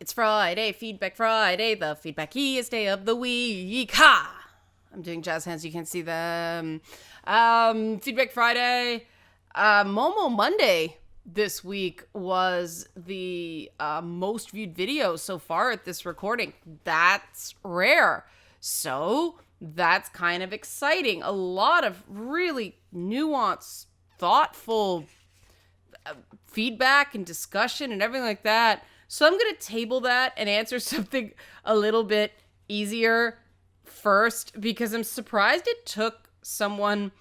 It's Friday, Feedback Friday, the feedbackiest day of the week. Ha! I'm doing jazz hands, you can't see them. Feedback Friday. Momo Monday this week was the most viewed video so far at this recording. That's rare. So that's kind of exciting. A lot of really nuanced, thoughtful feedback and discussion and everything like that. So I'm going to table that and answer something a little bit easier first, because I'm surprised it took someone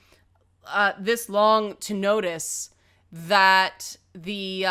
this long to notice that the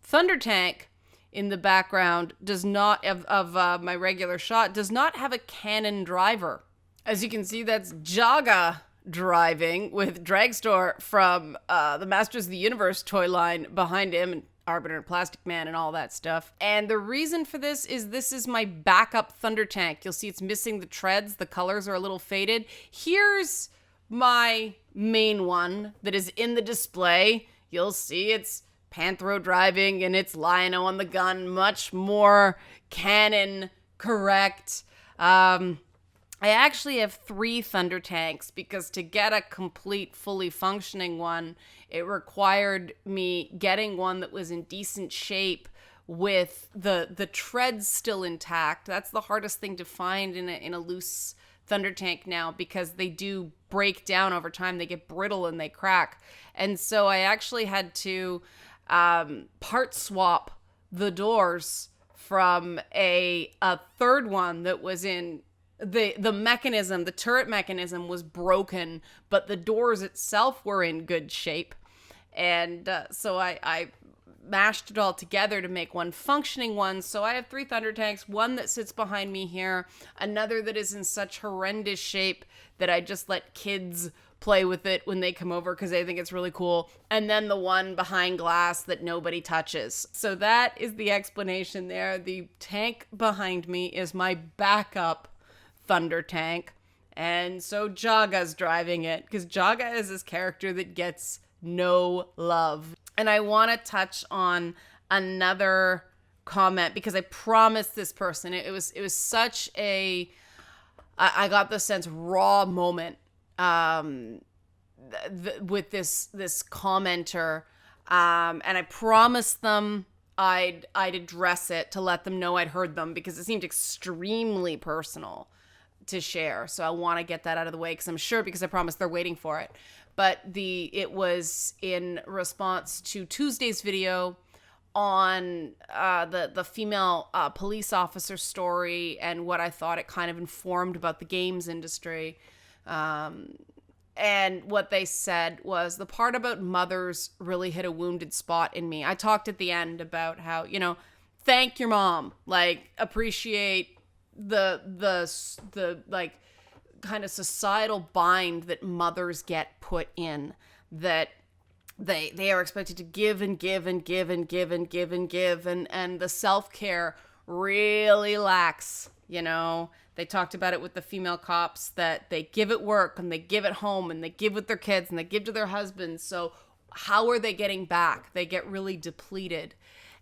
Thunder Tank in the background does not, of my regular shot, does not have a cannon driver. As you can see, that's Jaga driving with Dragstore from the Masters of the Universe toy line behind him, and Arbiter and Plastic Man and all that stuff. And the reason for this is my backup Thunder Tank. You'll see it's missing the treads. The colors are a little faded. Here's my main one that is in the display. You'll see it's Panthro driving and it's Lion-O on the gun. Much more canon correct. I actually have 3 Thunder Tanks because to get a complete, fully functioning one, it required me getting one that was in decent shape with the treads still intact. That's the hardest thing to find in a loose Thunder Tank now, because they do break down over time. They get brittle and they crack. And so I actually had to part swap the doors from a third one that was in the mechanism. The turret mechanism was broken, but the doors itself were in good shape. And so I mashed it all together to make one functioning one. So I have 3 Thunder Tanks, one that sits behind me here, another that is in such horrendous shape that I just let kids play with it when they come over because they think it's really cool, and then the one behind glass that nobody touches. So that is the explanation there. The tank behind me is my backup Thunder Tank, and so Jaga's driving it because Jaga is this character that gets no love. And I want to touch on another comment because I promised this person, it was such a, I got the sense, raw moment with this commenter, and I promised them I'd address it to let them know I'd heard them because it seemed extremely personal to share. So I want to get that out of the way because I'm sure, because I promised, they're waiting for it. But it was in response to Tuesday's video on the female police officer story and what I thought it kind of informed about the games industry. And what they said was the part about mothers really hit a wounded spot in me. I talked at the end about how, thank your mom, like appreciate the like kind of societal bind that mothers get put in, that they are expected to give and give and give and give and give and give, and the self-care really lacks. They talked about it with the female cops, that they give at work and they give at home and they give with their kids and they give to their husbands. So how are they getting back? They get really depleted.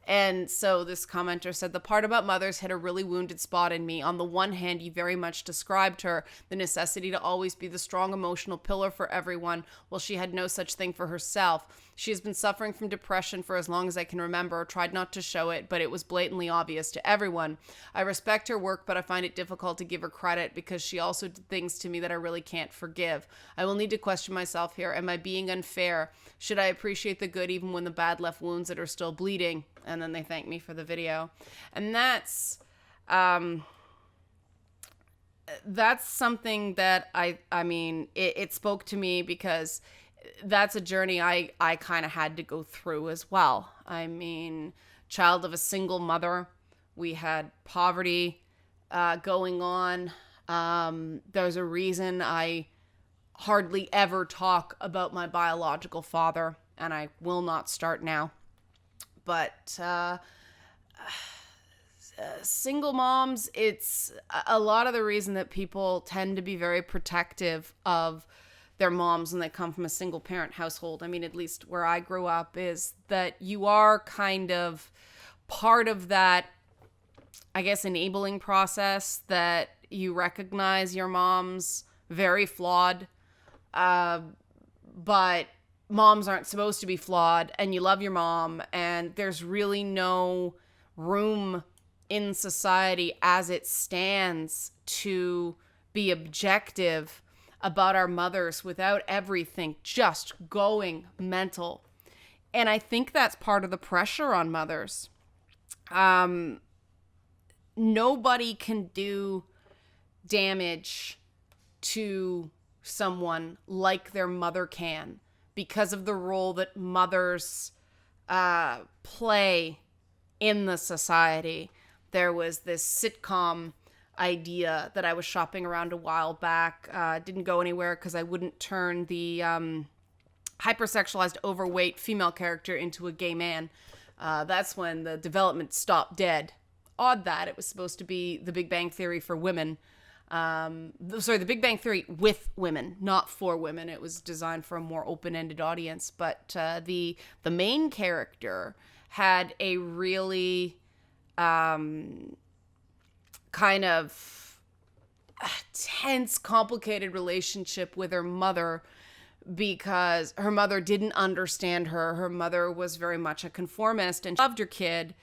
And so this commenter said, the part about mothers hit a really wounded spot in me. On the one hand, you very much described her, the necessity to always be the strong emotional pillar for everyone, while she had no such thing for herself. She has been suffering from depression for as long as I can remember, tried not to show it, but it was blatantly obvious to everyone. I respect her work, but I find it difficult to give her credit because she also did things to me that I really can't forgive. I will need to question myself here. Am I being unfair? Should I appreciate the good even when the bad left wounds that are still bleeding? And then they thank me for the video. And that's something that I mean, it spoke to me because that's a journey I kind of had to go through as well. I mean, child of a single mother. We had poverty going on. There's a reason I hardly ever talk about my biological father, and I will not start now. But single moms, it's a lot of the reason that people tend to be very protective of their moms when they come from a single parent household. I mean, at least where I grew up, is that you are kind of part of that I guess, enabling process that you recognize your mom's very flawed, but moms aren't supposed to be flawed, and you love your mom, and there's really no room in society as it stands to be objective about our mothers without everything just going mental. And I think that's part of the pressure on mothers. Nobody can do damage to someone like their mother can because of the role that mothers play in the society. There was this sitcom idea that I was shopping around a while back. Didn't go anywhere because I wouldn't turn the hypersexualized, overweight female character into a gay man. That's when the development stopped dead. Odd that it was supposed to be The Big Bang Theory for women. The Big Bang Theory with women, not for women. It was designed for a more open-ended audience. But the main character had a really kind of tense, complicated relationship with her mother because her mother didn't understand her. Her mother was very much a conformist and loved her kid,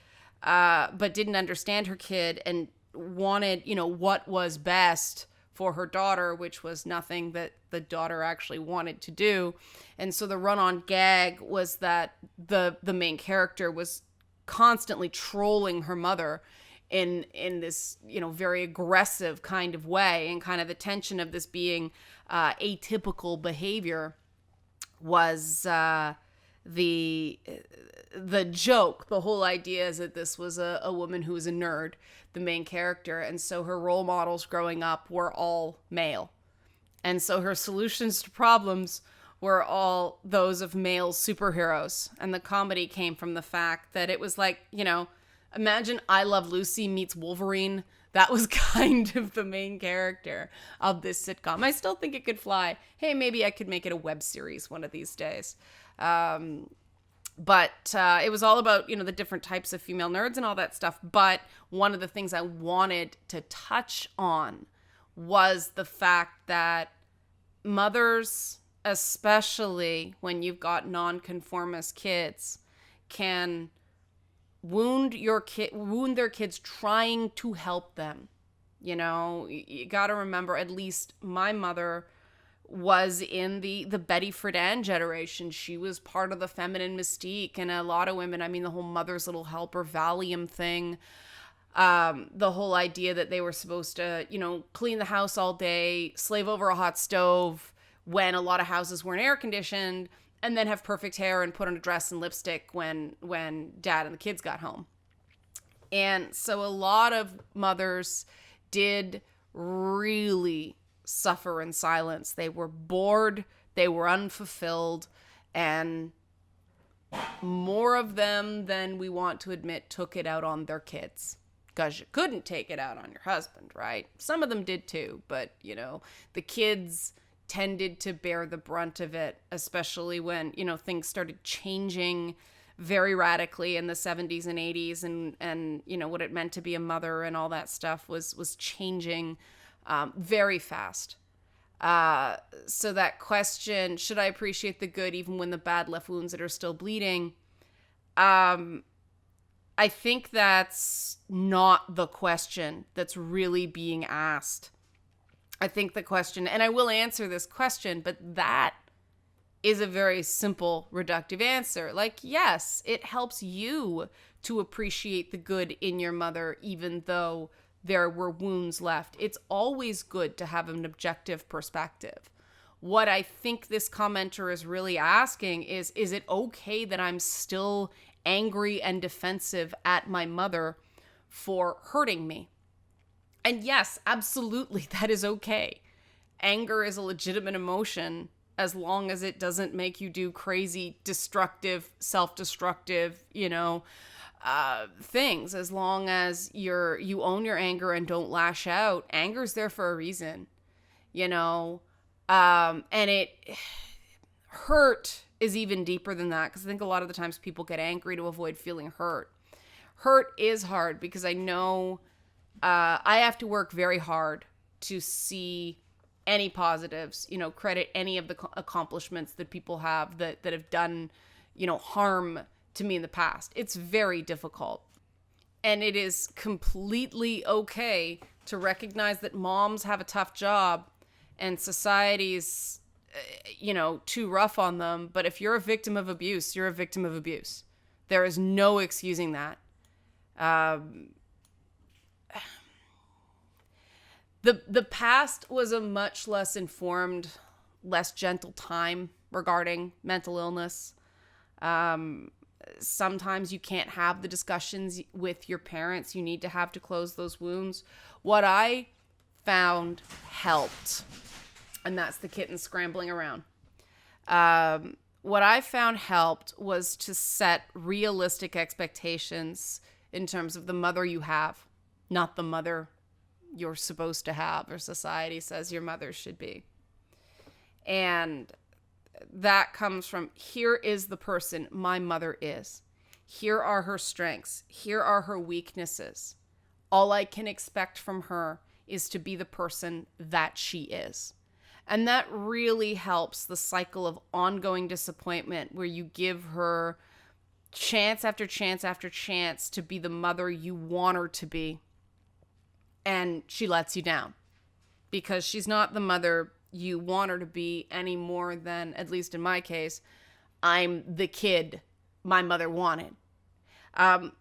but didn't understand her kid and wanted, what was best for her daughter, which was nothing that the daughter actually wanted to do. And so the run-on gag was that the main character was constantly trolling her mother in this, very aggressive kind of way, and kind of the tension of this being atypical behavior was the joke. The whole idea is that this was a woman who was a nerd, the main character, and so her role models growing up were all male. And so her solutions to problems were all those of male superheroes. And the comedy came from the fact that it was like, imagine I Love Lucy meets Wolverine. That was kind of the main character of this sitcom. I still think it could fly. Hey, maybe I could make it a web series one of these days. But it was all about, the different types of female nerds and all that stuff. But one of the things I wanted to touch on was the fact that mothers, especially when you've got nonconformist kids, can wound their kids trying to help them. You got to remember, at least my mother was in the Betty Friedan generation. She was part of the feminine mystique, and a lot of women, the whole Mother's Little Helper Valium thing, the whole idea that they were supposed to, clean the house all day, slave over a hot stove when a lot of houses weren't air conditioned, and then have perfect hair and put on a dress and lipstick when dad and the kids got home. And so a lot of mothers did really suffer in silence. They were bored, they were unfulfilled, and more of them than we want to admit took it out on their kids. Because you couldn't take it out on your husband, right? Some of them did too, but, the kids tended to bear the brunt of it, especially when, things started changing very radically in the 70s and 80s, and what it meant to be a mother and all that stuff was changing very fast. So that question, should I appreciate the good even when the bad left wounds that are still bleeding? I think that's not the question that's really being asked. I think the question, and I will answer this question, but that is a very simple, reductive answer. Like, yes, it helps you to appreciate the good in your mother, even though there were wounds left. It's always good to have an objective perspective. What I think this commenter is really asking is it okay that I'm still angry and defensive at my mother for hurting me? And yes, absolutely, that is okay. Anger is a legitimate emotion as long as it doesn't make you do crazy, destructive, self-destructive, things. As long as you own your anger and don't lash out, anger's there for a reason, and hurt is even deeper than that, because I think a lot of the times people get angry to avoid feeling hurt. hurt is hard because I know I have to work very hard to see any positives, credit any of the accomplishments that people have that have done, harm to me in the past. It's very difficult. And it is completely okay to recognize that moms have a tough job and society's, too rough on them. But if you're a victim of abuse, you're a victim of abuse. There is no excusing that. The past was a much less informed, less gentle time regarding mental illness. Sometimes you can't have the discussions with your parents you need to have to close those wounds. What I found helped, and that's the kitten scrambling around. What I found helped was to set realistic expectations in terms of the mother you have, not the mother you're supposed to have or society says your mother should be. And that comes from, here is the person my mother is. Here are her strengths. Here are her weaknesses. All I can expect from her is to be the person that she is. And that really helps the cycle of ongoing disappointment where you give her chance after chance after chance to be the mother you want her to be. And she lets you down because she's not the mother you want her to be any more than, at least in my case, I'm the kid my mother wanted.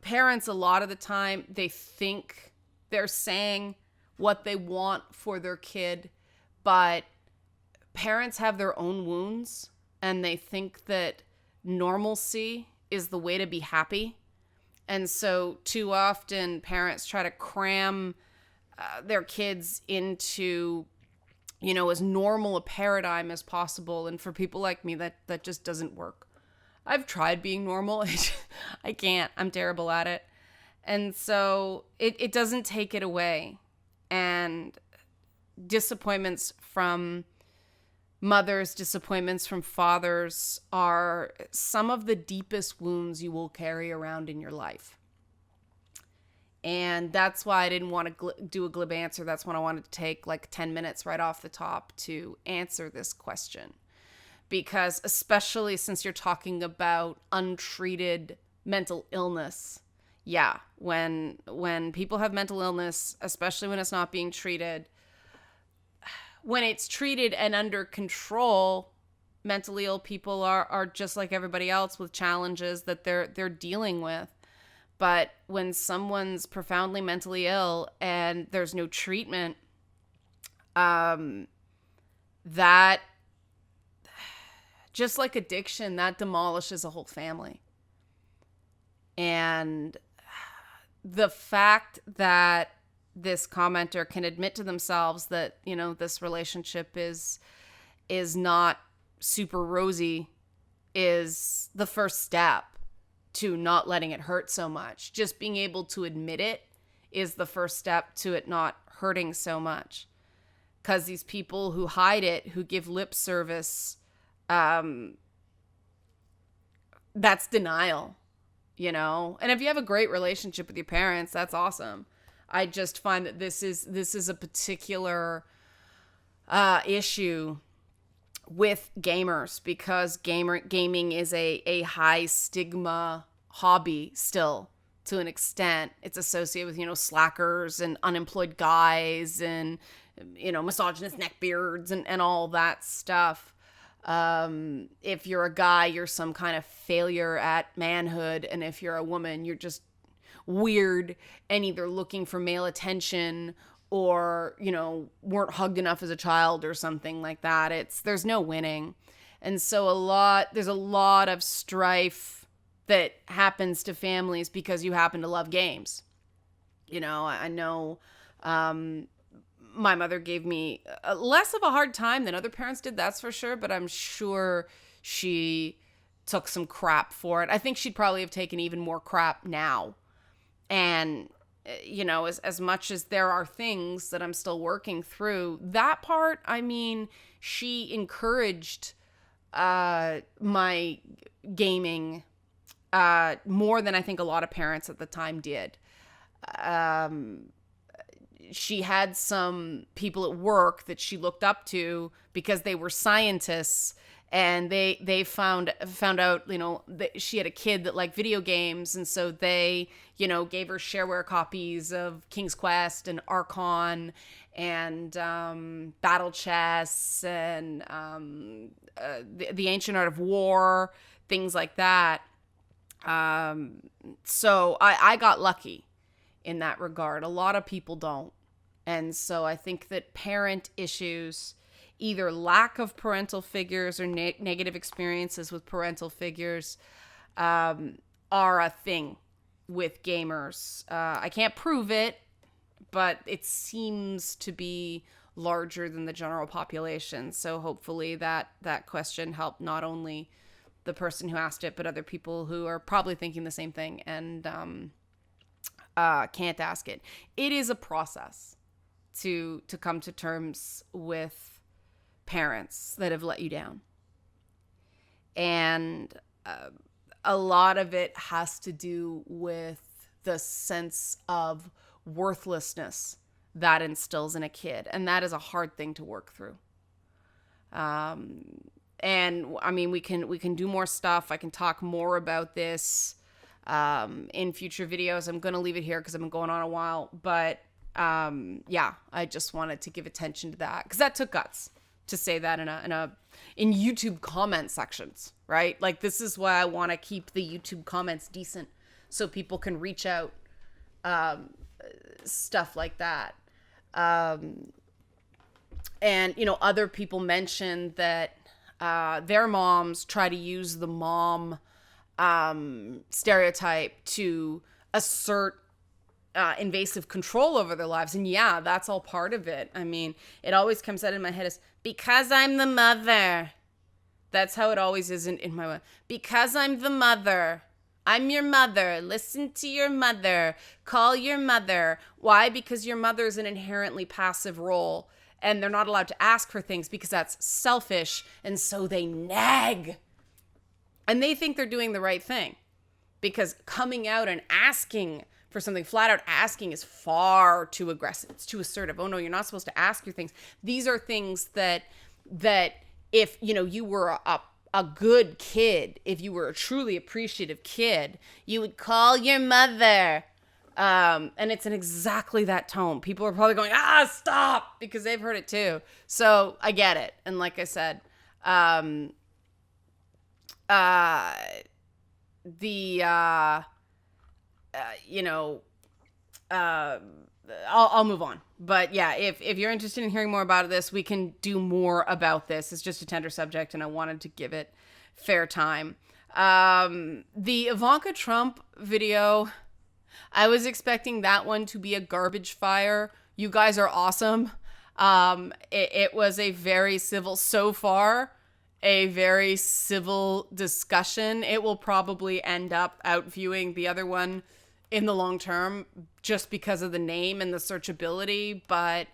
Parents, a lot of the time, they think they're saying what they want for their kid, but parents have their own wounds and they think that normalcy is the way to be happy. And so too often parents try to cram their kids into, as normal a paradigm as possible. And for people like me, that just doesn't work. I've tried being normal. I can't. I'm terrible at it. And so it doesn't take it away. And disappointments from mothers, disappointments from fathers are some of the deepest wounds you will carry around in your life. And that's why I didn't want to do a glib answer. That's when I wanted to take like 10 minutes right off the top to answer this question. Because especially since you're talking about untreated mental illness, yeah, when people have mental illness, especially when it's not being treated, when it's treated and under control, mentally ill people are just like everybody else with challenges that they're dealing with. But when someone's profoundly mentally ill and there's no treatment, that, just like addiction, that demolishes a whole family. And the fact that this commenter can admit to themselves that, this relationship is not super rosy is the first step to not letting it hurt so much. Just being able to admit it is the first step to it not hurting so much. Because these people who hide it, who give lip service, that's denial, And if you have a great relationship with your parents, that's awesome. I just find that this is a particular issue with gamers because gaming is a high stigma hobby still to an extent. It's associated with, slackers and unemployed guys and, misogynist neckbeards and all that stuff. If you're a guy, you're some kind of failure at manhood. And if you're a woman, you're just weird and either looking for male attention or, weren't hugged enough as a child or something like that. There's no winning. And so there's a lot of strife that happens to families because you happen to love games. I know, my mother gave me less of a hard time than other parents did, that's for sure. But I'm sure she took some crap for it. I think she'd probably have taken even more crap now. And as much as there are things that I'm still working through, that part, she encouraged my gaming more than I think a lot of parents at the time did. She had some people at work that she looked up to because they were scientists, and they found out, that she had a kid that liked video games, and so they, gave her shareware copies of King's Quest and Archon and Battle Chess and the Ancient Art of War, things like that. So I got lucky in that regard. A lot of people don't. And so I think that parent issues, either lack of parental figures or negative experiences with parental figures, are a thing with gamers. I can't prove it, but it seems to be larger than the general population. So hopefully that question helped not only the person who asked it, but other people who are probably thinking the same thing and can't ask it. It is a process to come to terms with parents that have let you down. And a lot of it has to do with the sense of worthlessness that instills in a kid. And that is a hard thing to work through. And I mean, we can do more stuff. I can talk more about this in future videos. I'm going to leave it here because I've been going on a while. But yeah, I just wanted to give attention to that because that took guts to say that in YouTube comment sections, right? Like, this is why I want to keep the YouTube comments decent so people can reach out, stuff like that. And, other people mentioned that their moms try to use the mom stereotype to assert invasive control over their lives. And yeah, that's all part of it. I mean, it always comes out in my head as, because I'm the mother. That's how it always is in my way. Because I'm the mother. I'm your mother. Listen to your mother. Call your mother. Why? Because your mother is an inherently passive role, and they're not allowed to ask for things because that's selfish, and so they nag. And they think they're doing the right thing because coming out and asking for something, flat out asking, is far too aggressive. It's too assertive. Oh no, you're not supposed to ask your things. These are things that if, you were a good kid, if you were a truly appreciative kid, you would call your mother. And it's in exactly that tone. People are probably going, stop, because they've heard it too. So I get it. And like I said, I'll move on. But yeah, if you're interested in hearing more about this, we can do more about this. It's just a tender subject, and I wanted to give it fair time. The Ivanka Trump video, I was expecting that one to be a garbage fire. You guys are awesome. It was a very civil, so far, a very civil discussion. It will probably end up outviewing the other one in the long term just because of the name and the searchability, but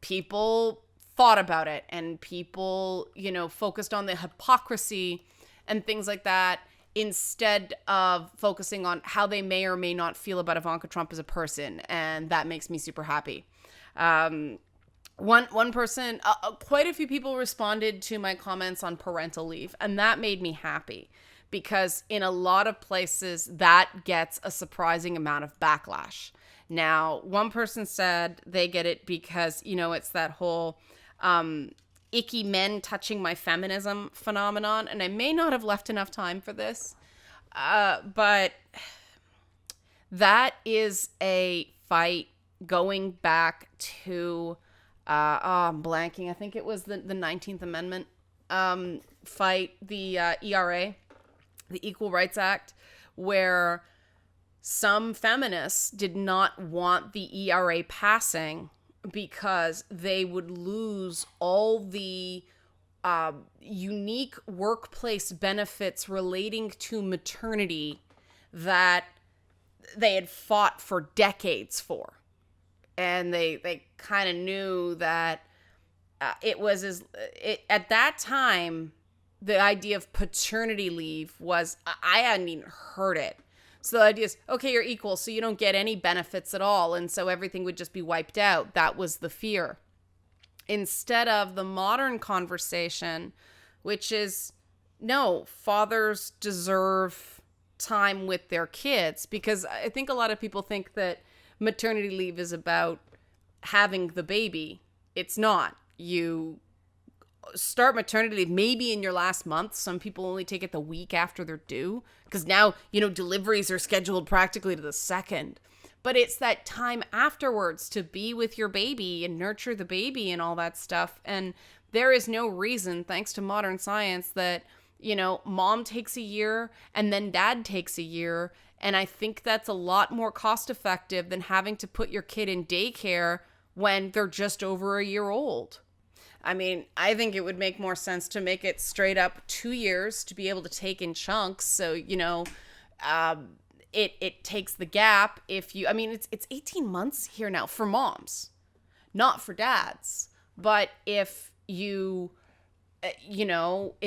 people thought about it and people, focused on the hypocrisy and things like that instead of focusing on how they may or may not feel about Ivanka Trump as a person, and that makes me super happy. One person, quite a few people responded to my comments on parental leave, and that made me happy because in a lot of places that gets a surprising amount of backlash. Now, one person said they get it because, it's that whole icky men touching my feminism phenomenon, and I may not have left enough time for this, but that is a fight going back to I'm blanking. I think it was the 19th Amendment fight, the ERA, the Equal Rights Act, where some feminists did not want the ERA passing because they would lose all the unique workplace benefits relating to maternity that they had fought for decades for. And they kind of knew that at that time, the idea of paternity leave was, I hadn't even heard it. So the idea is, okay, you're equal, so you don't get any benefits at all. And so everything would just be wiped out. That was the fear. Instead of the modern conversation, which is, no, fathers deserve time with their kids. Because I think a lot of people think that maternity leave is about having the baby. It's not. You start maternity leave maybe in your last month. Some people only take it the week after they're due, because now, deliveries are scheduled practically to the second. But it's that time afterwards to be with your baby and nurture the baby and all that stuff. And there is no reason, thanks to modern science, that, mom takes a year and then dad takes a year. And I think that's a lot more cost effective than having to put your kid in daycare when they're just over a year old. I mean, I think it would make more sense to make it straight up 2 years to be able to take in chunks. So, it takes the gap it's 18 months here now for moms, not for dads. But if if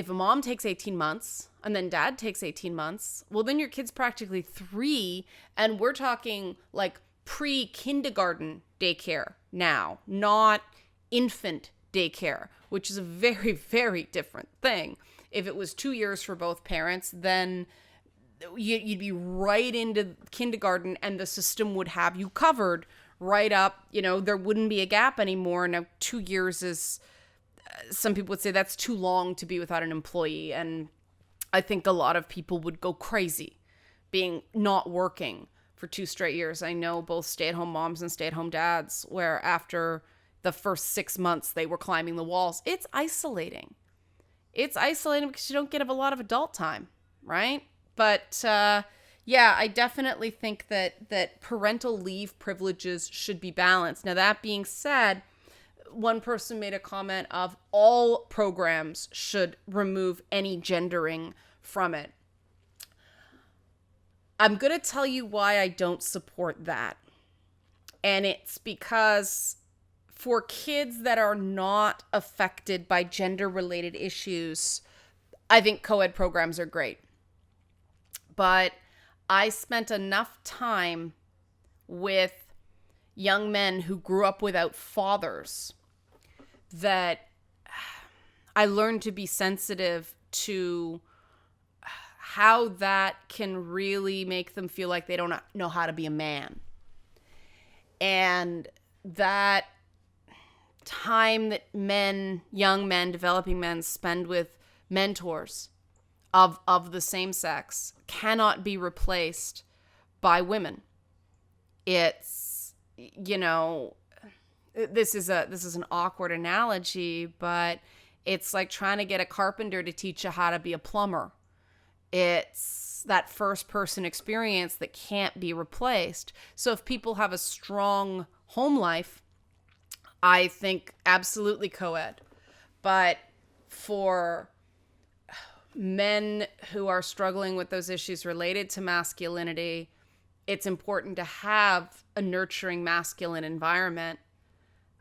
a mom takes 18 months and then dad takes 18 months, well, then your kid's practically 3. And we're talking like pre-kindergarten daycare now, not infant daycare, which is a very, very different thing. If it was 2 years for both parents, then you'd be right into kindergarten and the system would have you covered right up. There wouldn't be a gap anymore. Now, 2 years is, some people would say that's too long to be without an employee. And I think a lot of people would go crazy being not working for 2 straight years. I know both stay-at-home moms and stay-at-home dads where after the first 6 months they were climbing the walls. It's isolating. It's isolating because you don't get a lot of adult time, right? But I definitely think that parental leave privileges should be balanced. Now, that being said, one person made a comment of all programs should remove any gendering from it. I'm going to tell you why I don't support that. And it's because for kids that are not affected by gender-related issues, I think co-ed programs are great. But I spent enough time with young men who grew up without fathers that I learned to be sensitive to how that can really make them feel like they don't know how to be a man. And that time that young men, developing men spend with mentors of the same sex cannot be replaced by women. It's, this is an awkward analogy, but it's like trying to get a carpenter to teach you how to be a plumber. It's that first person experience that can't be replaced. So if people have a strong home life, I think absolutely co-ed. But for men who are struggling with those issues related to masculinity, it's important to have a nurturing masculine environment,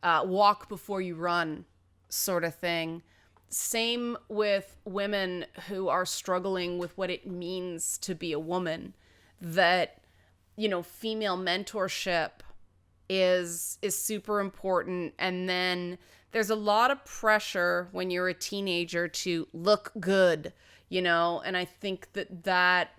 walk before you run sort of thing. Same with women who are struggling with what it means to be a woman, that, female mentorship is super important. And then there's a lot of pressure when you're a teenager to look good, and I think that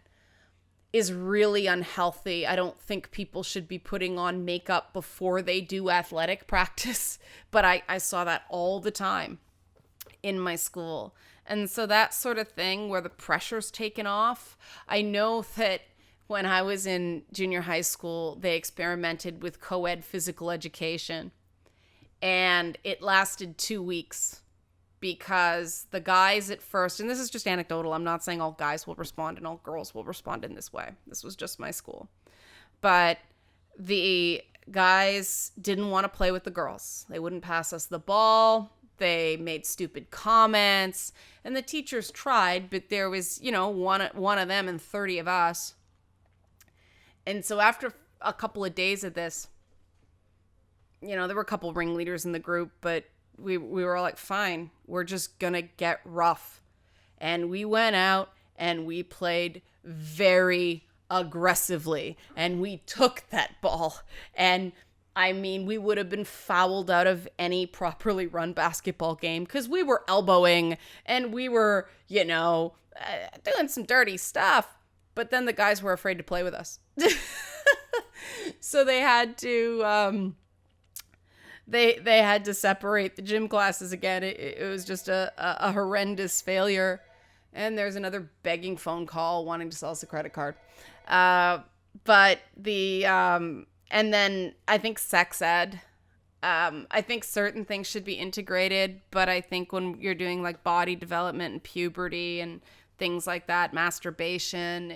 is really unhealthy. I don't think people should be putting on makeup before they do athletic practice, but I saw that all the time in my school. And so that sort of thing where the pressure's taken off. I know that when I was in junior high school, they experimented with co-ed physical education. And it lasted 2 weeks because the guys at first, and this is just anecdotal, I'm not saying all guys will respond and all girls will respond in this way. This was just my school. But the guys didn't want to play with the girls. They wouldn't pass us the ball. They made stupid comments. And the teachers tried, but there was, one of them and 30 of us. And so after a couple of days of this, there were a couple ringleaders in the group, but we were all like, fine, we're just going to get rough. and we went out and we played very aggressively, and we took that ball. And I mean, we would have been fouled out of any properly run basketball game because we were elbowing and we were, doing some dirty stuff. But then the guys were afraid to play with us. So they had to they had to separate the gym classes again. It was just a horrendous failure. And there's another begging phone call wanting to sell us a credit card. But and then I think sex ed. I think certain things should be integrated, but I think when you're doing like body development and puberty and things like that, masturbation,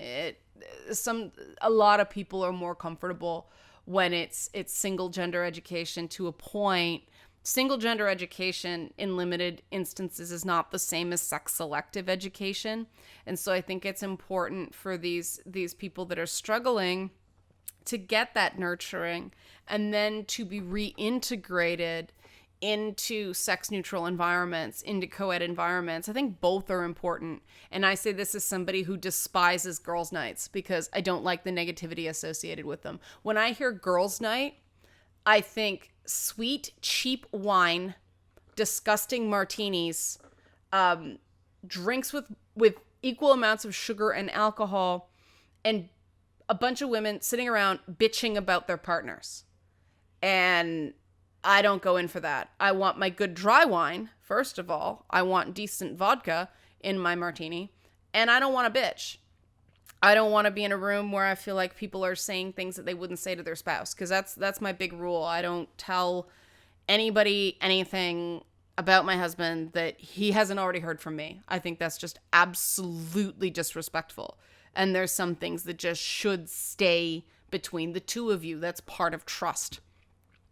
a lot of people are more comfortable when it's single gender education to a point. Single gender education in limited instances is not the same as sex selective education. And so I think it's important for these people that are struggling to get that nurturing and then to be reintegrated into sex neutral environments, into co-ed environments. I think both are important. And I say this as somebody who despises girls' nights because I don't like the negativity associated with them. When I hear girls' night, I think sweet, cheap wine, disgusting martinis, drinks with equal amounts of sugar and alcohol, and a bunch of women sitting around bitching about their partners. And I don't go in for that. I want my good dry wine, first of all. I want decent vodka in my martini. And I don't want to bitch. I don't want to be in a room where I feel like people are saying things that they wouldn't say to their spouse. Because that's my big rule. I don't tell anybody anything about my husband that he hasn't already heard from me. I think that's just absolutely disrespectful. And there's some things that just should stay between the two of you. That's part of trust.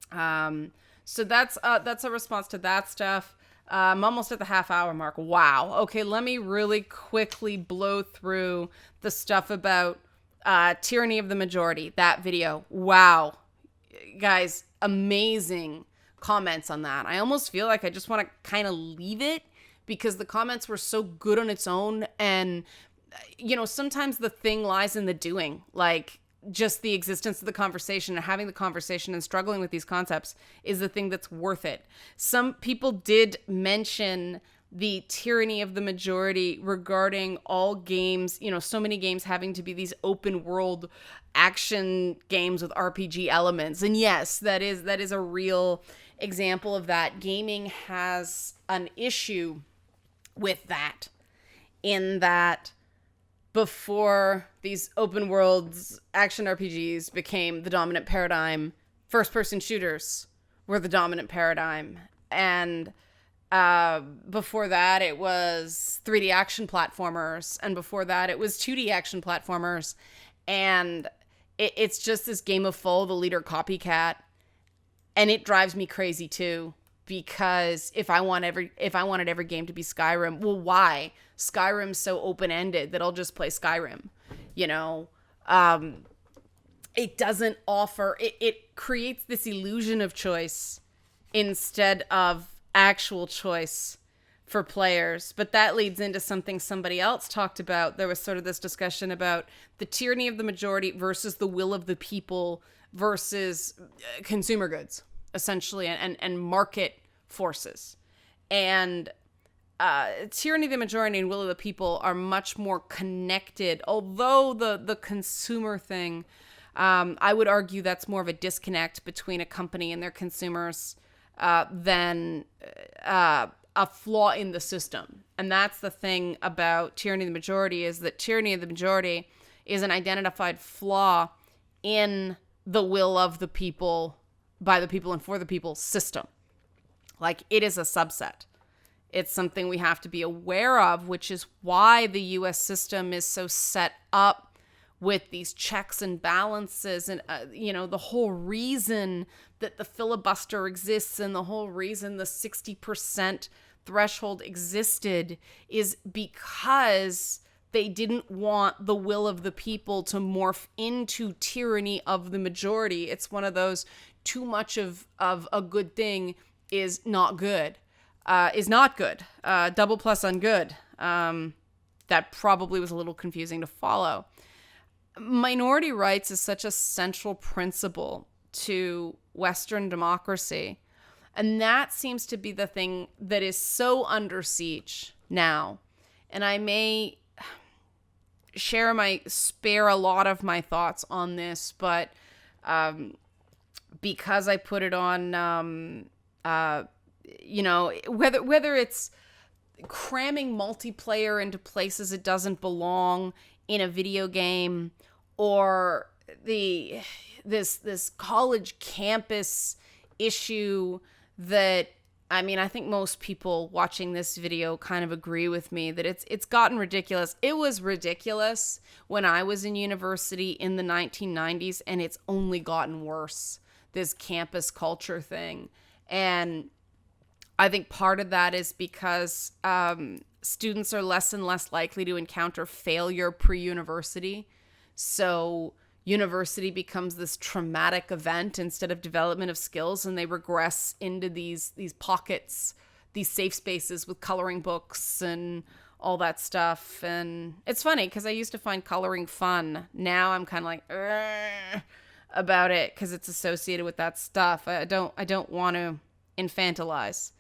So that's a response to that stuff. I'm almost at the half-hour mark. Wow. Okay, let me really quickly blow through the stuff about tyranny of the majority. That video. Wow. Guys, amazing comments on that. I almost feel like I just want to kind of leave it because the comments were so good on its own. And, sometimes the thing lies in the doing. Like, just the existence of the conversation and having the conversation and struggling with these concepts is the thing that's worth it. Some people did mention the tyranny of the majority regarding all games, so many games having to be these open world action games with RPG elements. And yes, that is a real example of that. Gaming has an issue with that, in that before these open worlds action RPGs became the dominant paradigm, first-person shooters were the dominant paradigm. And before that, it was 3D action platformers. And before that, it was 2D action platformers. And it's just this game of follow the leader copycat. And it drives me crazy, too. Because if I wanted every game to be Skyrim, well, why? Skyrim's so open-ended that I'll just play Skyrim. It doesn't offer, it creates this illusion of choice instead of actual choice for players. But that leads into something somebody else talked about. There was sort of this discussion about the tyranny of the majority versus the will of the people versus consumer goods, essentially, and market forces. And tyranny of the majority and will of the people are much more connected. Although the consumer thing, I would argue that's more of a disconnect between a company and their consumers than a flaw in the system. And that's the thing about tyranny of the majority, is that tyranny of the majority is an identified flaw in the will of the people, by the people and for the people system. Like, it is a subset. It's something we have to be aware of, which is why the U.S. system is so set up with these checks and balances. And, the whole reason that the filibuster exists and the whole reason the 60% threshold existed is because they didn't want the will of the people to morph into tyranny of the majority. It's one of those, too much of a good thing is not good. Double plus on good. that probably was a little confusing to follow. Minority rights is such a central principle to Western democracy. And that seems to be the thing that is so under siege now. And I may spare a lot of my thoughts on this, but because I put it on, whether it's cramming multiplayer into places it doesn't belong in a video game, or this college campus issue that, I mean, I think most people watching this video kind of agree with me that it's gotten ridiculous. It was ridiculous when I was in university in the 1990s, and it's only gotten worse, this campus culture thing. And I think part of that is because students are less and less likely to encounter failure pre-university. So university becomes this traumatic event instead of development of skills, and they regress into these pockets, these safe spaces with coloring books and all that stuff. And it's funny because I used to find coloring fun. Now I'm kind of like about it because it's associated with that stuff. I don't want to infantilize.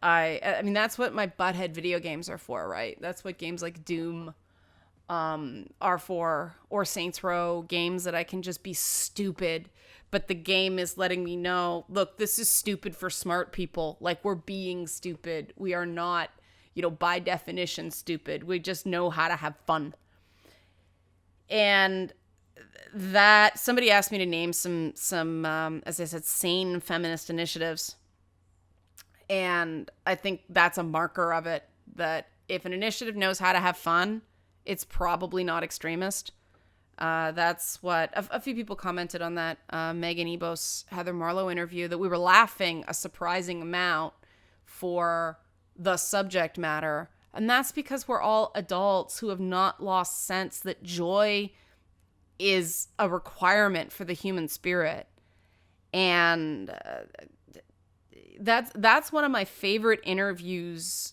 I mean, that's what my butthead video games are for, right? That's what games like Doom are for, or Saints Row, games that I can just be stupid, but the game is letting me know, look, this is stupid for smart people. Like, we're being stupid. We are not, by definition stupid. We just know how to have fun. And that, somebody asked me to name some as I said, sane feminist initiatives. And I think that's a marker of it, that if an initiative knows how to have fun, it's probably not extremist. That's what a few people commented on that Megan Ebos, Heather Marlowe interview, that we were laughing a surprising amount for the subject matter. And that's because we're all adults who have not lost sense that joy is a requirement for the human spirit. And that's one of my favorite interviews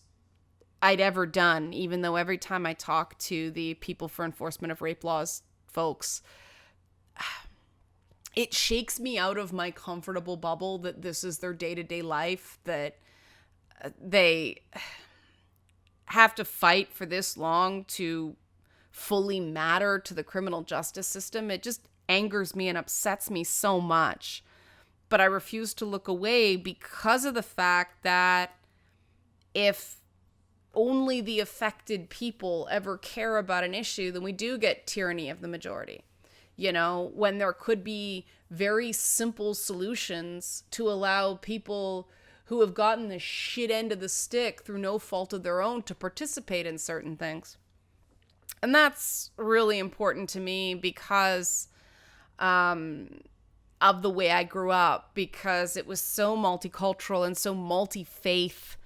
I'd ever done, even though every time I talk to the People for Enforcement of Rape Laws folks, it shakes me out of my comfortable bubble that this is their day-to-day life, that they have to fight for this long to fully matter to the criminal justice system. It just angers me and upsets me so much. But I refuse to look away because of the fact that if only the affected people ever care about an issue, then we do get tyranny of the majority. When there could be very simple solutions to allow people who have gotten the shit end of the stick through no fault of their own to participate in certain things. And that's really important to me because of the way I grew up, because it was so multicultural and so multi-faith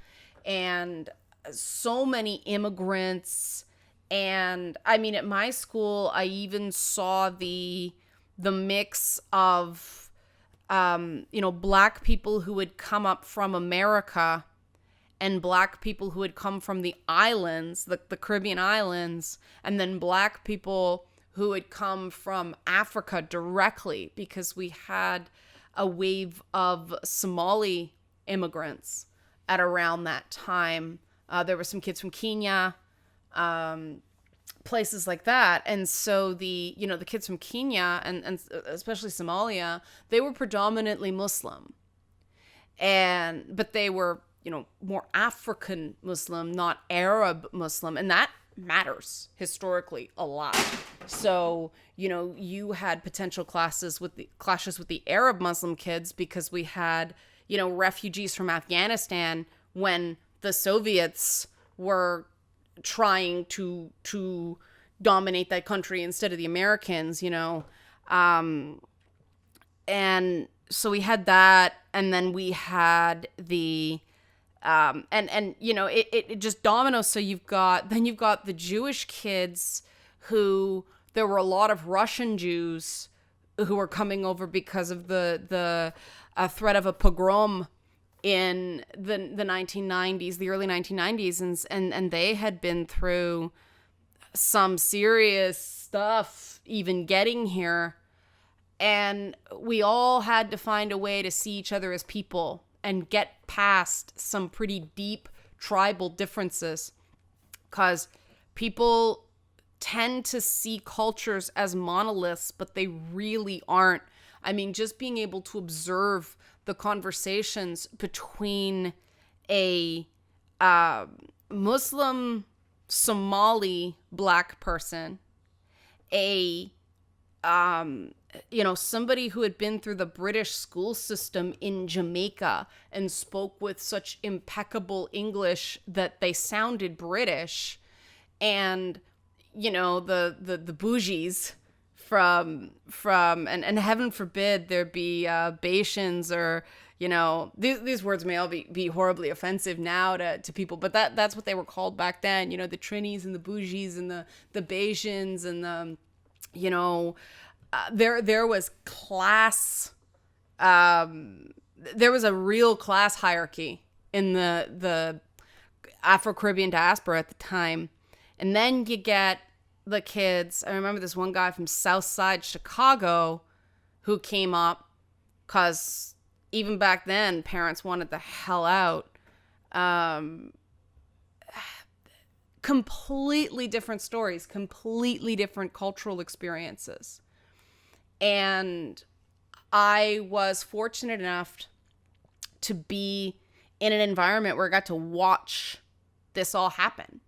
and so many immigrants. And I mean, at my school, I even saw the mix of, black people who had come up from America and black people who had come from the islands, the Caribbean islands, and then black people who had come from Africa directly, because we had a wave of Somali immigrants at around that time. There were some kids from Kenya, places like that. And so the kids from Kenya and especially Somalia, they were predominantly Muslim. But they were, more African Muslim, not Arab Muslim. And that matters historically a lot. So, you had potential clashes with the Arab Muslim kids because we had, refugees from Afghanistan when the Soviets were trying to dominate that country instead of the Americans, and so we had that, and then we had the it just dominoes. So you've got the Jewish kids who, there were a lot of Russian Jews who were coming over because of the threat of a pogrom in the 1990s, the early 1990s, and they had been through some serious stuff even getting here. And we all had to find a way to see each other as people and get past some pretty deep tribal differences. Because people tend to see cultures as monoliths, but they really aren't. I mean, just being able to observe the conversations between a Muslim Somali black person, a somebody who had been through the British school system in Jamaica and spoke with such impeccable English that they sounded British, and the bougies from and heaven forbid there be Bayesians or these words may all be horribly offensive now to people, but that's what they were called back then. The Trinis and the bougies and the Bayesians and the there was class. There was a real class hierarchy in the Afro-Caribbean diaspora at the time. And then you get the kids. I remember this one guy from Southside Chicago who came up because even back then parents wanted the hell out. Completely different stories, completely different cultural experiences. And I was fortunate enough to be in an environment where I got to watch this all happen.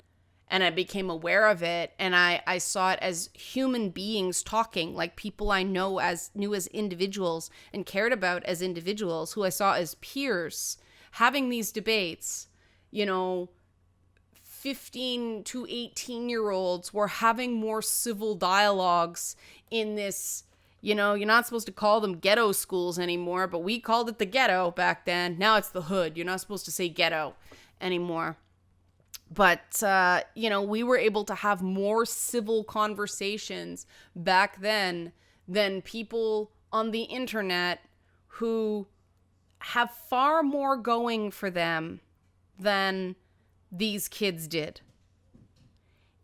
And I became aware of it, and I saw it as human beings talking, like people I knew as individuals and cared about as individuals, who I saw as peers, having these debates. 15 to 18-year-olds were having more civil dialogues in this. You're not supposed to call them ghetto schools anymore, but we called it the ghetto back then. Now it's the hood. You're not supposed to say ghetto anymore. But, we were able to have more civil conversations back then than people on the internet who have far more going for them than these kids did.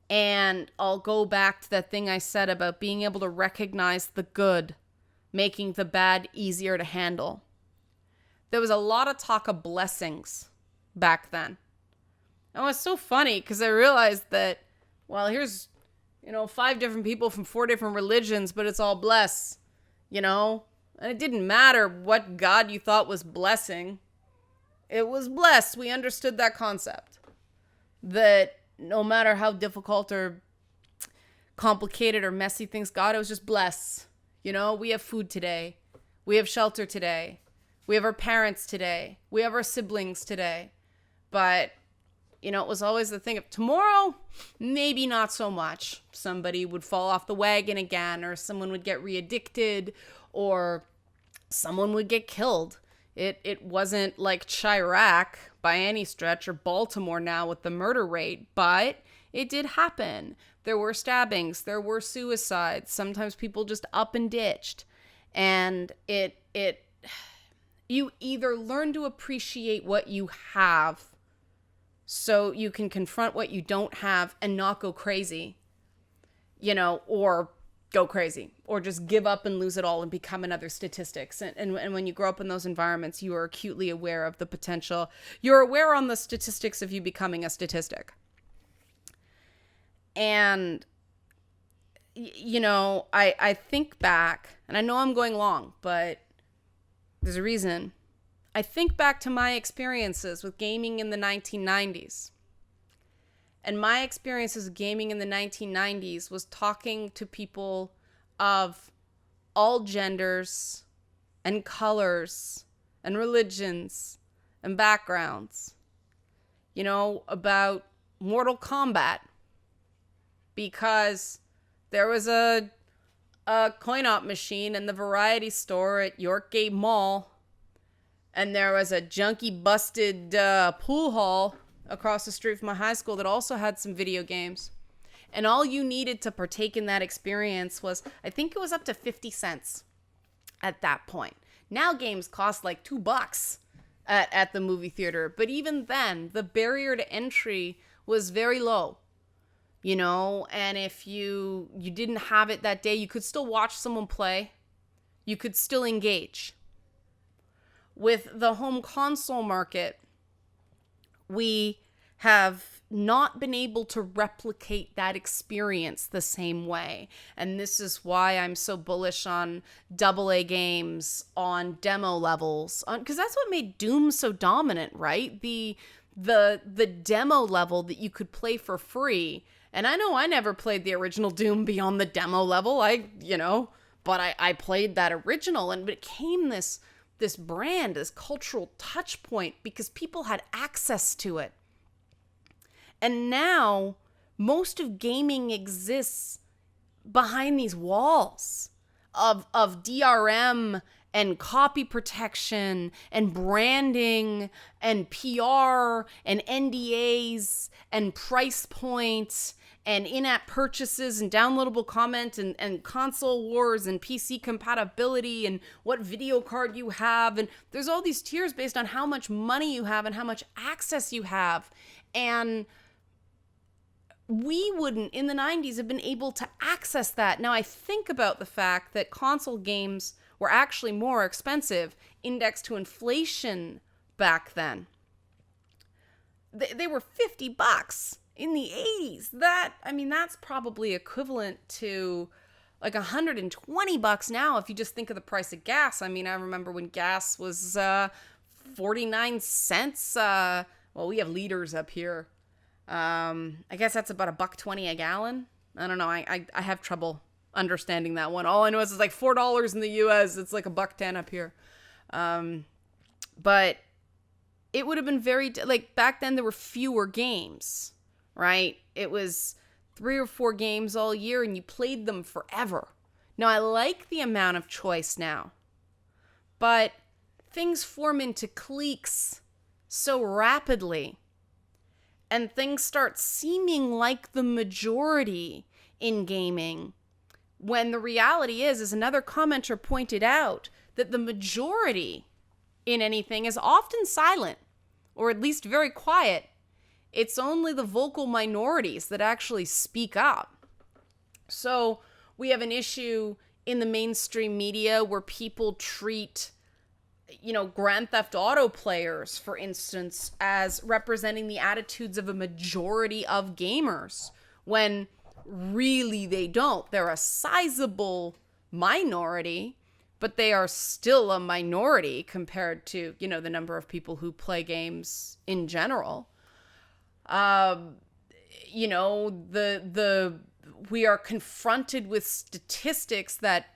And I'll go back to that thing I said about being able to recognize the good, making the bad easier to handle. There was a lot of talk of blessings back then. And it was so funny because I realized that, well, here's, 5 different people from 4 different religions, but it's all bless, And it didn't matter what God you thought was blessing. It was bless. We understood that concept. That no matter how difficult or complicated or messy things got, it was just bless. We have food today. We have shelter today. We have our parents today. We have our siblings today. But it was always the thing of tomorrow, maybe not so much. Somebody would fall off the wagon again, or someone would get re-addicted, or someone would get killed. It wasn't like Chirac by any stretch, or Baltimore now with the murder rate, but it did happen. There were stabbings, there were suicides. Sometimes people just up and ditched. And you either learn to appreciate what you have so you can confront what you don't have and not go crazy, or go crazy, or just give up and lose it all and become another statistics. And when you grow up in those environments, you are acutely aware of the potential. You're aware on the statistics of you becoming a statistic. And, I think back, and I know I'm going long, but there's a reason. I think back to my experiences with gaming in the 1990s. And my experiences of gaming in the 1990s was talking to people of all genders and colors and religions and backgrounds, about Mortal Kombat. Because there was a coin-op machine in the variety store at Yorkgate Mall. And there was a junkie-busted pool hall across the street from my high school that also had some video games. And all you needed to partake in that experience was, I think it was up to 50 cents at that point. Now games cost like $2 at the movie theater. But even then, the barrier to entry was very low. and if you didn't have it that day, you could still watch someone play. You could still engage. With the home console market, we have not been able to replicate that experience the same way. And this is why I'm so bullish on AA games, on demo levels, because that's what made Doom so dominant, right? The demo level that you could play for free. And I know I never played the original Doom beyond the demo level. But I played that original, and it became this brand, this cultural touch point, because people had access to it. And now most of gaming exists behind these walls of DRM and copy protection and branding and PR and NDAs and price points and in-app purchases and downloadable comment and console wars and PC compatibility and what video card you have. And there's all these tiers based on how much money you have and how much access you have. And we wouldn't, in the 90s, have been able to access that. Now, I think about the fact that console games were actually more expensive, indexed to inflation back then. They were $50 in the 80s. That's probably equivalent to like $120 now if you just think of the price of gas. I remember when gas was 49 cents. Well, we have liters up here. I guess that's about $1.20 a gallon. I don't know. I have trouble understanding that one. All I know is it's like $4 in the US. It's like $1.10 up here. But it would have been like back then there were fewer games, right? It was 3 or 4 games all year and you played them forever. Now I like the amount of choice now, but things form into cliques so rapidly. And things start seeming like the majority in gaming, when the reality is, as another commenter pointed out, that the majority in anything is often silent, or at least very quiet. It's only the vocal minorities that actually speak up. So we have an issue in the mainstream media where people treat Grand Theft Auto players, for instance, as representing the attitudes of a majority of gamers, when really they don't. They're a sizable minority, but they are still a minority compared to, the number of people who play games in general. We are confronted with statistics that,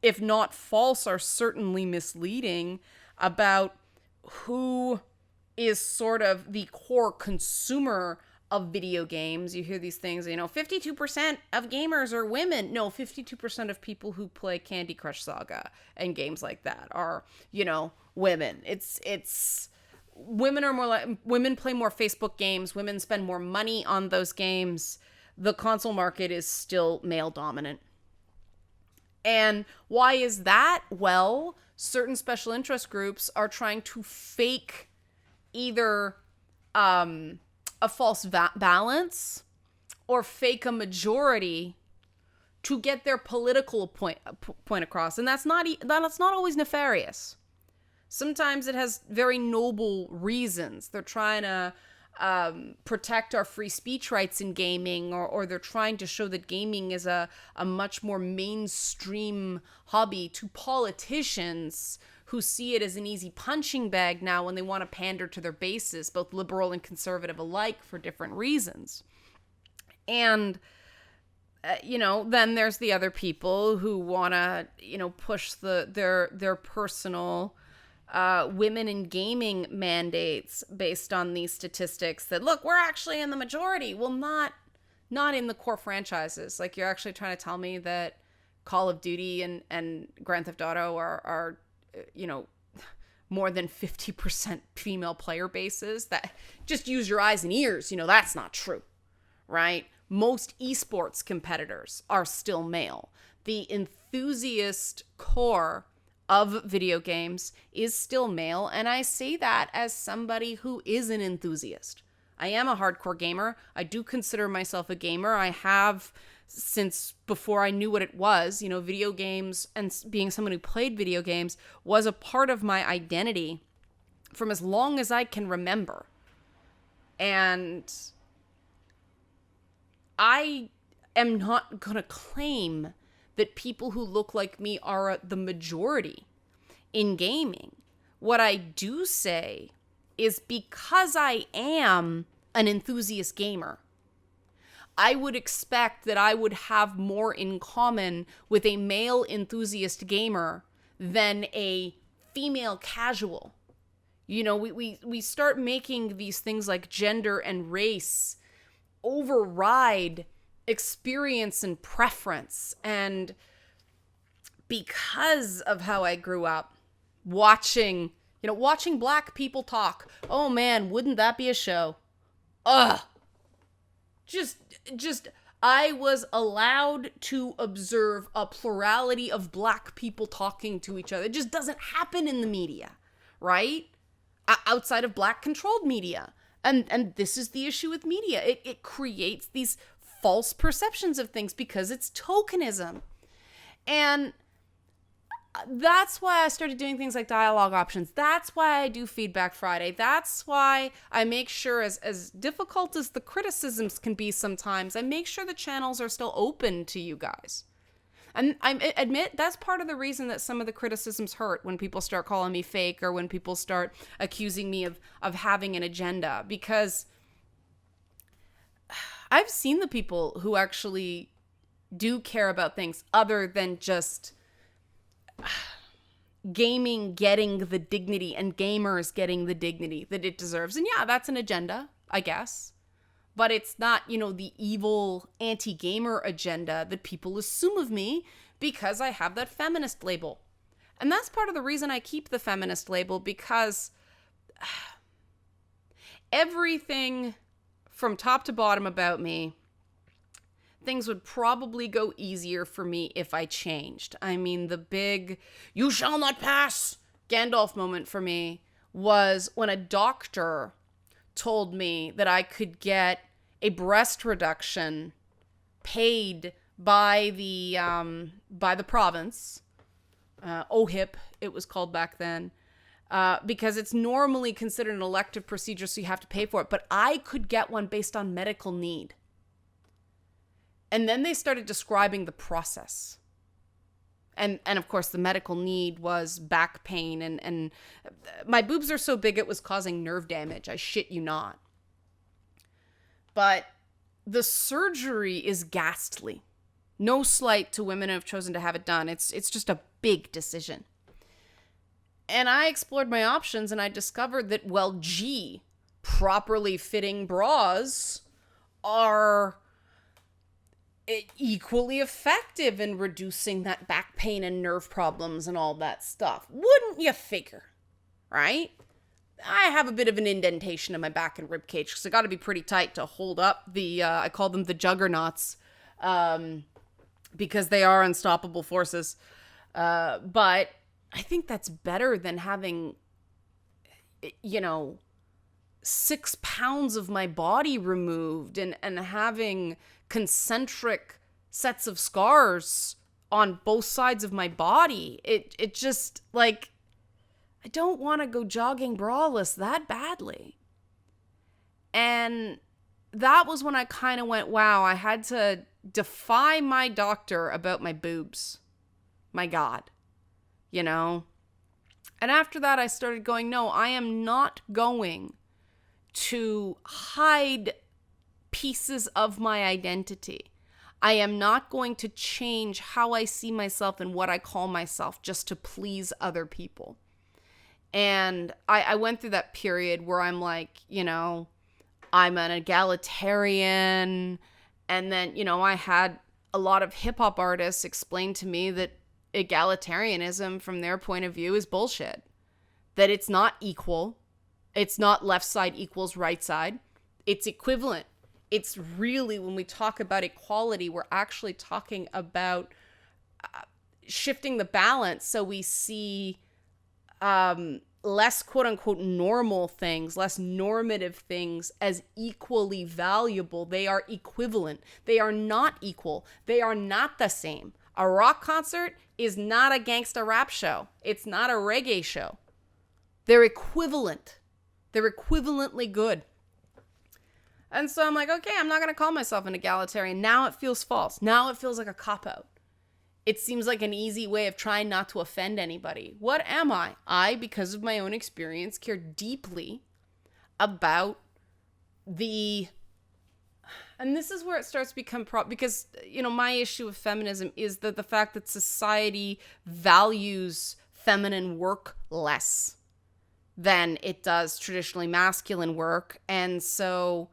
if not false, are certainly misleading about who is sort of the core consumer of video games. You hear these things, 52% of gamers are women. No, 52% of people who play Candy Crush Saga and games like that are, women. It's women are more like, women play more Facebook games. Women spend more money on those games. The console market is still male dominant. And why is that? Well, certain special interest groups are trying to fake either a false balance or fake a majority to get their political point across. And that's not always nefarious. Sometimes it has very noble reasons. They're trying to protect our free speech rights in gaming, or they're trying to show that gaming is a much more mainstream hobby to politicians who see it as an easy punching bag now when they want to pander to their bases, both liberal and conservative alike, for different reasons. And then there's the other people who want to push their personal women in gaming mandates based on these statistics that, look, we're actually in the majority. Well, not in the core franchises. Like, you're actually trying to tell me that Call of Duty and Grand Theft Auto are more than 50% female player bases? That, just use your eyes and ears. That's not true, right? Most esports competitors are still male. The enthusiast core of video games is still male, and I say that as somebody who is an enthusiast. I am a hardcore gamer. I do consider myself a gamer. I have since before I knew what it was. Video games and being someone who played video games was a part of my identity from as long as I can remember. And I am not going to claim that people who look like me are the majority in gaming. What I do say is because I am an enthusiast gamer, I would expect that I would have more in common with a male enthusiast gamer than a female casual. We start making these things like gender and race override experience and preference. And because of how I grew up watching black people talk, oh man, wouldn't that be a show? Ugh. Just I was allowed to observe a plurality of black people talking to each other. It just doesn't happen in the media, right? Outside of black controlled media. And this is the issue with media. It creates these false perceptions of things because it's tokenism. And that's why I started doing things like dialogue options. That's why I do Feedback Friday. That's why I make sure, as difficult as the criticisms can be sometimes, I make sure the channels are still open to you guys. And I admit that's part of the reason that some of the criticisms hurt when people start calling me fake or when people start accusing me of having an agenda, because I've seen the people who actually do care about things other than just gaming getting the dignity and gamers getting the dignity that it deserves. And yeah, that's an agenda, I guess. But it's not, the evil anti-gamer agenda that people assume of me because I have that feminist label. And that's part of the reason I keep the feminist label, because everything from top to bottom about me, things would probably go easier for me if I changed. I mean, the big, you shall not pass Gandalf moment for me was when a doctor told me that I could get a breast reduction paid by the province, OHIP it was called back then, because it's normally considered an elective procedure, so you have to pay for it. But I could get one based on medical need. And then they started describing the process. And of course, the medical need was back pain. And my boobs are so big it was causing nerve damage. I shit you not. But the surgery is ghastly. No slight to women who have chosen to have it done. It's just a big decision. And I explored my options and I discovered that, properly fitting bras are equally effective in reducing that back pain and nerve problems and all that stuff. Wouldn't you figure, right? I have a bit of an indentation in my back and rib cage because I got to be pretty tight to hold up I call them the juggernauts, because they are unstoppable forces. But I think that's better than having, 6 pounds of my body removed and having concentric sets of scars on both sides of my body. It just, like, I don't want to go jogging braless that badly. And that was when I kind of went, wow, I had to defy my doctor about my boobs. My God. And after that, I started going, no, I am not going to hide pieces of my identity. I am not going to change how I see myself and what I call myself just to please other people. And I went through that period where I'm like, I'm an egalitarian. And then, I had a lot of hip hop artists explain to me that egalitarianism from their point of view is bullshit. That it's not equal. It's not left side equals right side. It's equivalent. It's really, when we talk about equality, we're actually talking about shifting the balance so we see less quote unquote normal things, less normative things as equally valuable. They are equivalent. They are not equal. They are not the same. A rock concert is not a gangsta rap show. It's not a reggae show. They're equivalent. They're equivalently good. And so I'm like, okay, I'm not going to call myself an egalitarian. Now it feels false. Now it feels like a cop-out. It seems like an easy way of trying not to offend anybody. What am I? I, because of my own experience, care deeply about the... And this is where it starts to become... because, my issue with feminism is that the fact that society values feminine work less than it does traditionally masculine work. And so...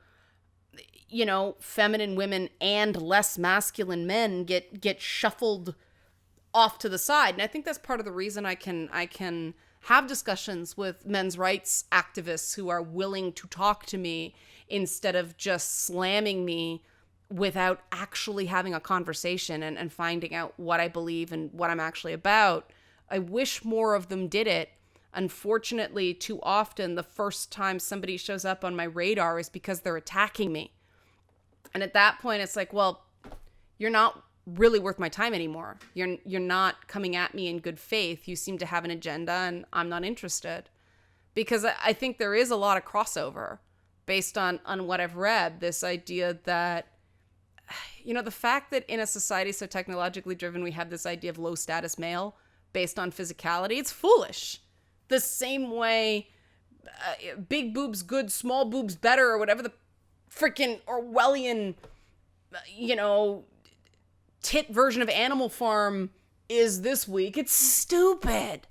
feminine women and less masculine men get shuffled off to the side. And I think that's part of the reason I can have discussions with men's rights activists who are willing to talk to me instead of just slamming me without actually having a conversation and finding out what I believe and what I'm actually about. I wish more of them did it. Unfortunately, too often, the first time somebody shows up on my radar is because they're attacking me. And at that point, it's like, well, you're not really worth my time anymore. You're not coming at me in good faith. You seem to have an agenda, and I'm not interested. Because I think there is a lot of crossover based on what I've read. This idea that, the fact that in a society so technologically driven, we have this idea of low status male based on physicality, it's foolish. The same way big boobs good, small boobs better, or whatever the freaking Orwellian, tit version of Animal Farm is this week. It's stupid.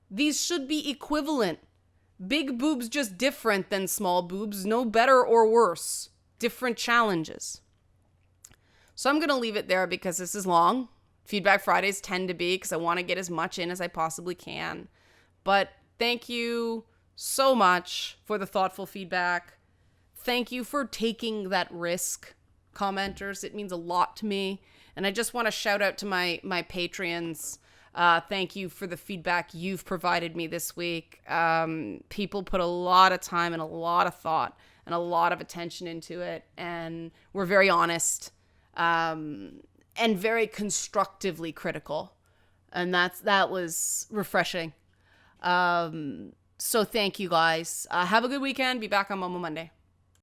These should be equivalent. Big boobs just different than small boobs, no better or worse. Different challenges. So I'm going to leave it there because this is long. Feedback Fridays tend to be because I want to get as much in as I possibly can. But thank you so much for the thoughtful feedback. Thank you for taking that risk, commenters. It means a lot to me. And I just want to shout out to my Patreons. Thank you for the feedback you've provided me this week. People put a lot of time and a lot of thought and a lot of attention into it. And we're very honest and very constructively critical. And that was refreshing. So thank you guys. Have a good weekend. Be back on Momo Monday.